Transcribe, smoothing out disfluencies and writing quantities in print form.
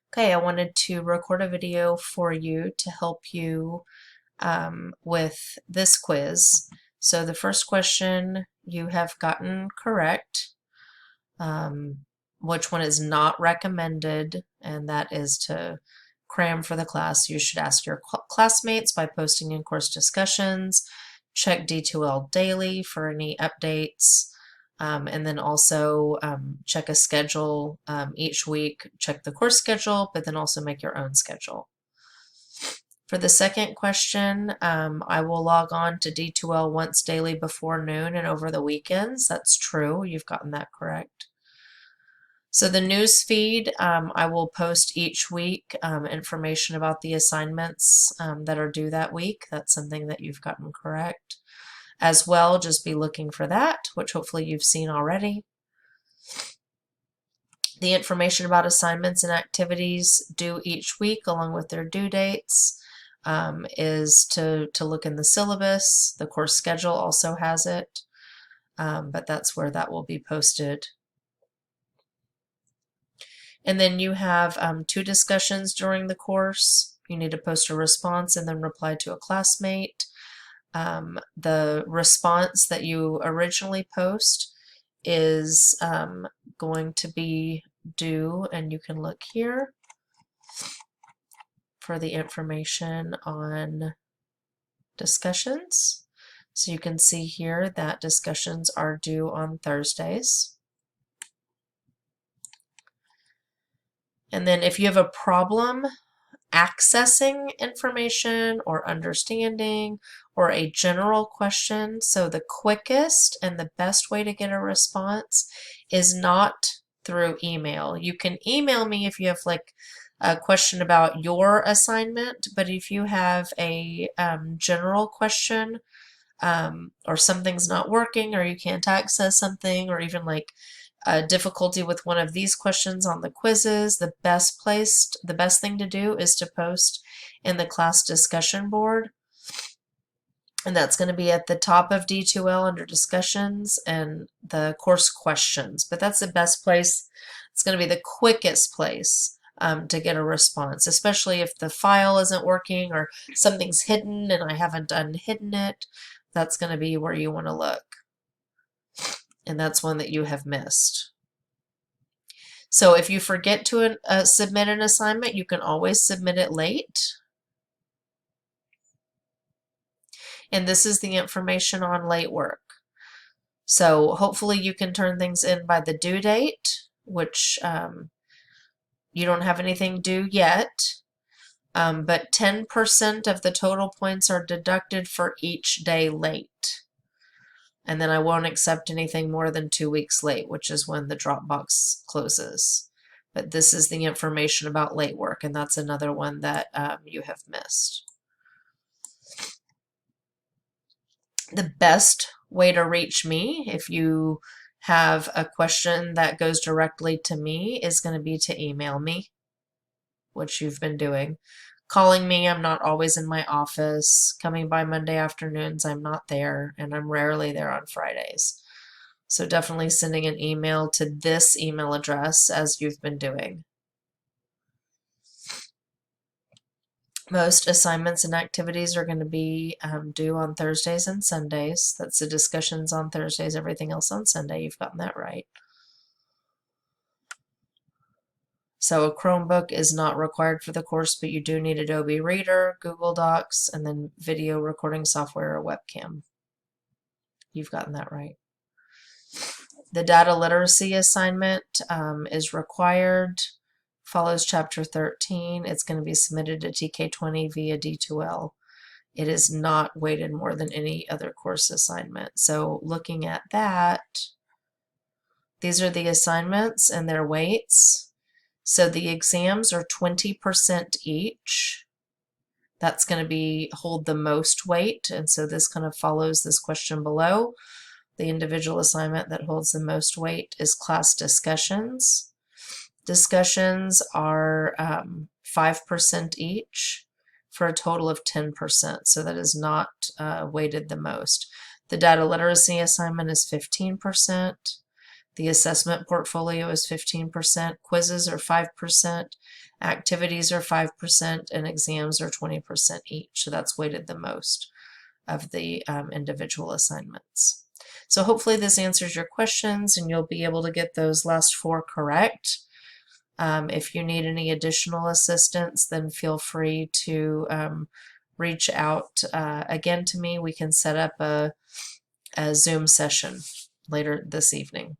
Okay, I wanted to record a video for you to help you with this quiz. So the first question you have gotten correct, which one is not recommended, and that is to cram for the class. You should ask your classmates by posting in course discussions, check D2L daily for any updates, and then also check a schedule each week, check the course schedule, but then also make your own schedule. For the second question, I will log on to D2L once daily before noon and over the weekends. That's true. You've gotten that correct. So the news feed, I will post each week information about the assignments that are due that week. That's something that you've gotten correct. As well, just be looking for that, which hopefully you've seen already. The information about assignments and activities due each week along with their due dates is to look in the syllabus. The course schedule also has it, but that's where that will be posted. And then you have 2 discussions during the course. You need to post a response and then reply to a classmate. The response that you originally post is going to be due, and you can look here for the information on discussions. So you can see here that discussions are due on Thursdays. And then if you have a problem accessing information or understanding or a general question, so the quickest and the best way to get a response is not through email. You can email me if you have like a question about your assignment, but if you have a general question or something's not working or you can't access something, or even like a difficulty with one of these questions on the quizzes, the best thing to do is to post in the class discussion board. And that's going to be at the top of D2L under discussions and the course questions. But that's the best place. It's going to be the quickest place to get a response, especially if the file isn't working or something's hidden and I haven't unhidden it. That's going to be where you want to look. And that's one that you have missed. So if you forget to submit an assignment, you can always submit it late. And this is the information on late work. So hopefully you can turn things in by the due date, which you don't have anything due yet. But 10% of the total points are deducted for each day late. And then I won't accept anything more than 2 weeks late, which is when the Dropbox closes. But this is the information about late work, and that's another one that you have missed. The best way to reach me, if you have a question that goes directly to me, is going to be to email me, which you've been doing. Calling me, I'm not always in my office. Coming by Monday afternoons, I'm not there, and I'm rarely there on Fridays. So definitely sending an email to this email address as you've been doing. Most assignments and activities are going to be due on Thursdays and Sundays. That's the discussions on Thursdays, everything else on Sunday. You've gotten that right. So a Chromebook is not required for the course, but you do need Adobe Reader, Google Docs, and then video recording software or webcam. You've gotten that right. The data literacy assignment is required, follows Chapter 13. It's going to be submitted to TK20 via D2L. It is not weighted more than any other course assignment. So looking at that, these are the assignments and their weights. So the exams are 20% each. That's going to hold the most weight, and so this kind of follows this question below. The individual assignment that holds the most weight is class discussions. Discussions are 5% each for a total of 10%, so that is not weighted the most. The data literacy assignment is 15%. The assessment portfolio is 15%, quizzes are 5%, activities are 5%, and exams are 20% each. So that's weighted the most of the individual assignments. So hopefully this answers your questions and you'll be able to get those last 4 correct. If you need any additional assistance, then feel free to reach out again to me. We can set up a Zoom session later this evening.